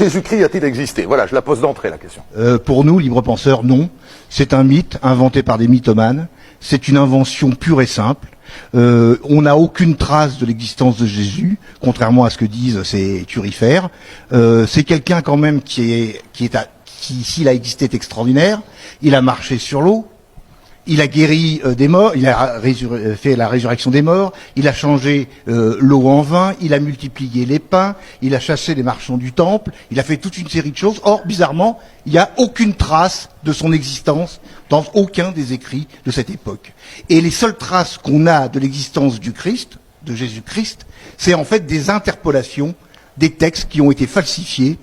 Jésus-Christ a-t-il existé? Voilà, je la pose d'entrée, la question. Pour nous, libres penseurs, non. C'est un mythe inventé par des mythomanes. C'est une invention pure et simple. On n'a aucune trace de l'existence de Jésus, contrairement à ce que disent ces turifères. C'est quelqu'un quand même qui, s'il a existé, est extraordinaire. Il a marché sur l'eau. Il a guéri des morts, il a fait la résurrection des morts, il a changé l'eau en vin, il a multiplié les pains, il a chassé les marchands du temple, il a fait toute une série de choses. Or, bizarrement, il n'y a aucune trace de son existence dans aucun des écrits de cette époque. Et les seules traces qu'on a de l'existence du Christ, de Jésus-Christ, c'est en fait des interpolations des textes qui ont été falsifiés,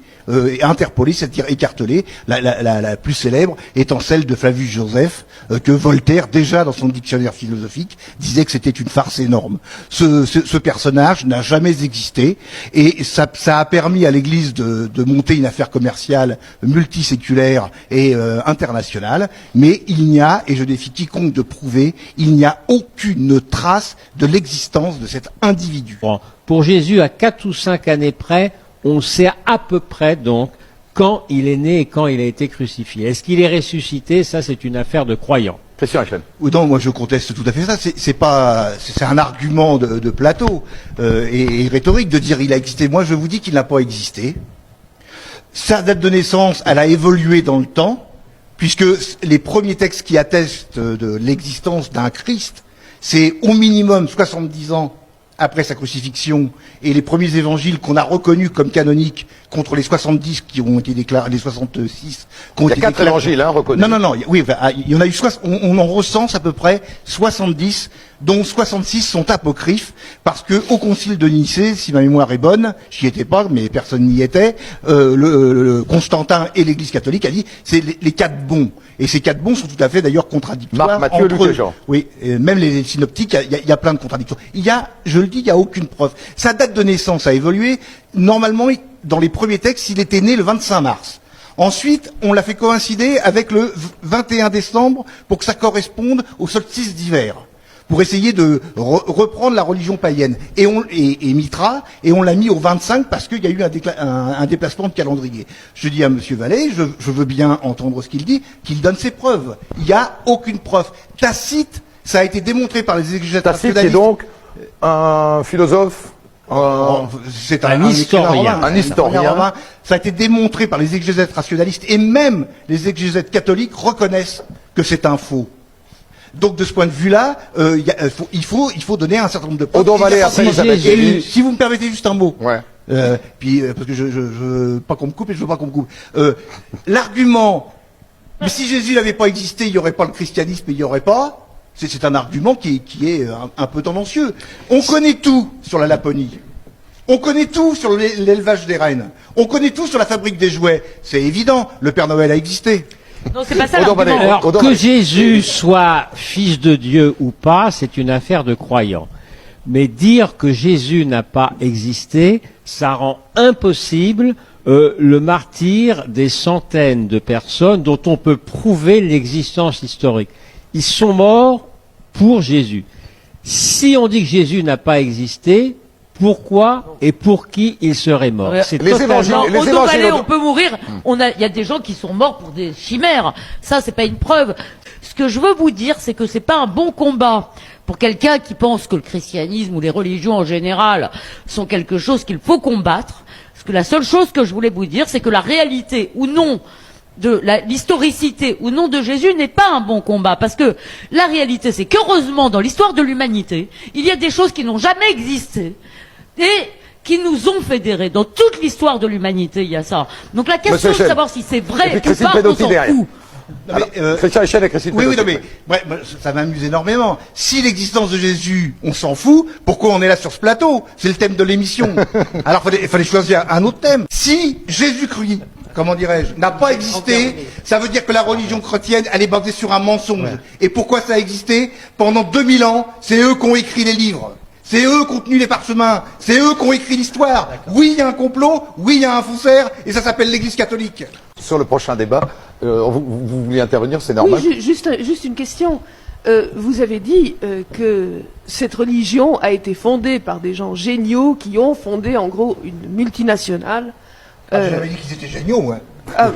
interpolés, c'est-à-dire écartelés, la plus célèbre étant celle de Flavius Joseph, que Voltaire, déjà dans son dictionnaire philosophique, disait que c'était une farce énorme. Ce personnage n'a jamais existé, et ça a permis à l'Église de monter une affaire commerciale multiséculaire et internationale, mais il n'y a, et je défie quiconque de prouver, il n'y a aucune trace de l'existence de cet individu. Bon, pour Jésus, à 4 ou 5 années près, on sait à peu près donc quand il est né et quand il a été crucifié. Est-ce qu'il est ressuscité? Ça, c'est une affaire de croyants. Christian Echel. Non, moi je conteste tout à fait ça. C'est un argument de plateau et rhétorique de dire il a existé. Moi, je vous dis qu'il n'a pas existé. Sa date de naissance, elle a évolué dans le temps, puisque les premiers textes qui attestent de l'existence d'un Christ, c'est au minimum 70 ans après sa crucifixion, et les premiers évangiles qu'on a reconnus comme canoniques contre les 70 qui ont été déclarés, les 66 qui ont été déclarés. Il y a 4 évangiles, reconnus. Non, oui, il y en a eu, on en recense à peu près 70, dont 66 sont apocryphes, parce que au concile de Nicée, si ma mémoire est bonne, j'y étais pas, mais personne n'y était, le Constantin et l'Église catholique a dit, c'est les 4 bons. Et ces 4 bons sont tout à fait d'ailleurs contradictoires. Marc, Matthieu, Luc et Jean. Oui, même les synoptiques, il y a plein de contradictions. Je le dis, il n'y a aucune preuve. Sa date de naissance a évolué. Normalement, dans les premiers textes, il était né le 25 mars. Ensuite, on l'a fait coïncider avec le 21 décembre pour que ça corresponde au solstice d'hiver, pour essayer de reprendre la religion païenne. Et Mitra, et on l'a mis au 25 parce qu'il y a eu un déplacement de calendrier. Je dis à Monsieur Vallée, je veux bien entendre ce qu'il dit, qu'il donne ses preuves. Il n'y a aucune preuve. Tacite, ça a été démontré par les exégètes rationalistes. Tacite est donc un philosophe, c'est un historien. Un historien. Ça a été démontré par les exégètes rationalistes, et même les exégètes catholiques reconnaissent que c'est un faux. Donc de ce point de vue-là, il faut donner un certain nombre de preuves. Si vous me permettez juste un mot. Ouais. Parce que je veux pas qu'on me coupe et je veux pas qu'on me coupe. L'argument, mais si Jésus n'avait pas existé, il n'y aurait pas le christianisme et il n'y aurait pas. C'est un argument qui est un peu tendancieux. On connaît tout sur la Laponie. On connaît tout sur l'élevage des rennes. On connaît tout sur la fabrique des jouets. C'est évident, le Père Noël a existé. Non, c'est pas ça l'argument. Alors, que Jésus soit fils de Dieu ou pas, c'est une affaire de croyants. Mais dire que Jésus n'a pas existé, ça rend impossible le martyre des centaines de personnes dont on peut prouver l'existence historique. Ils sont morts pour Jésus. Si on dit que Jésus n'a pas existé, pourquoi et pour qui il serait mort? C'est totalement... on peut mourir. Il y a des gens qui sont morts pour des chimères. Ça, c'est pas une preuve. Ce que je veux vous dire, c'est que c'est pas un bon combat pour quelqu'un qui pense que le christianisme ou les religions en général sont quelque chose qu'il faut combattre. Parce que la seule chose que je voulais vous dire, c'est que la réalité ou non de l'historicité ou non de Jésus n'est pas un bon combat, parce que la réalité, c'est qu'heureusement, dans l'histoire de l'humanité, il y a des choses qui n'ont jamais existé et qui nous ont fédérés. Dans toute l'histoire de l'humanité, il y a ça. Donc la question de savoir si c'est vrai ou pas, on s'en fout. Christian Echel et Christine oui, non, mais ça m'amuse énormément. Si l'existence de Jésus, on s'en fout, pourquoi on est là sur ce plateau? C'est le thème de l'émission. Alors il fallait choisir un autre thème. Si Jésus-Christ, comment dirais-je, n'a pas existé, ça veut dire que la religion chrétienne, elle est basée sur un mensonge. Ouais. Et pourquoi ça a existé? Pendant 2000 ans, c'est eux qui ont écrit les livres. C'est eux qui ont tenu les parchemins. C'est eux qui ont écrit l'histoire. Oui, il y a un complot. Oui, il y a un faussaire. Et ça s'appelle l'Église catholique. Sur le prochain débat, vous vouliez intervenir, c'est normal. Oui, juste une question. Vous avez dit que cette religion a été fondée par des gens géniaux qui ont fondé en gros une multinationale J'avais dit qu'ils étaient géniaux, hein. Ah,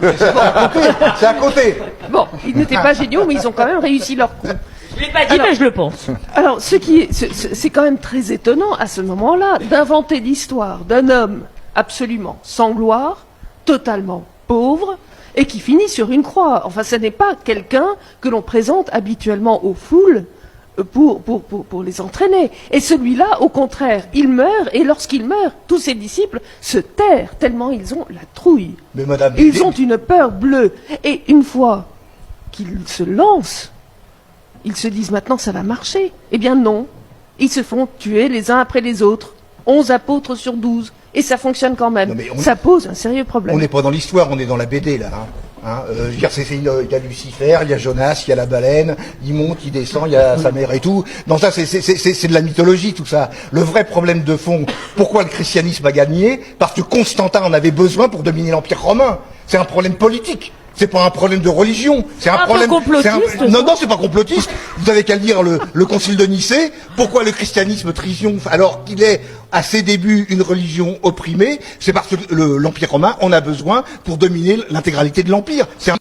C'est à côté. bon, ils n'étaient pas géniaux, mais ils ont quand même réussi leur coup. Je l'ai pas dit, mais je le pense. Alors, c'est quand même très étonnant à ce moment-là d'inventer l'histoire d'un homme absolument sans gloire, totalement pauvre, et qui finit sur une croix. Enfin, ce n'est pas quelqu'un que l'on présente habituellement aux foules pour les entraîner. Et celui-là, au contraire, il meurt, et lorsqu'il meurt, tous ses disciples se terrent, tellement ils ont la trouille. Mais madame, Et ils ont une peur bleue. Et une fois qu'ils se lancent, ils se disent maintenant ça va marcher. Eh bien non. Ils se font tuer les uns après les autres. 11 apôtres sur 12. Et ça fonctionne quand même. Non, mais Ça pose un sérieux problème. on n'est pas dans l'histoire, on est dans la BD là. Je veux dire, il y a Lucifer, il y a Jonas, il y a la baleine, il monte, il descend, il y a sa mère et tout. Non, ça c'est de la mythologie tout ça. Le vrai problème de fond, pourquoi le christianisme a gagné? Parce que Constantin en avait besoin pour dominer l'Empire romain. C'est un problème politique. C'est pas un problème de religion, c'est un problème. Complotiste. Non, c'est pas complotiste. Vous avez qu'à lire le Concile de Nicée. Pourquoi le christianisme triomphe alors qu'il est à ses débuts une religion opprimée? C'est parce que l'Empire romain en a besoin pour dominer l'intégralité de l'Empire. C'est un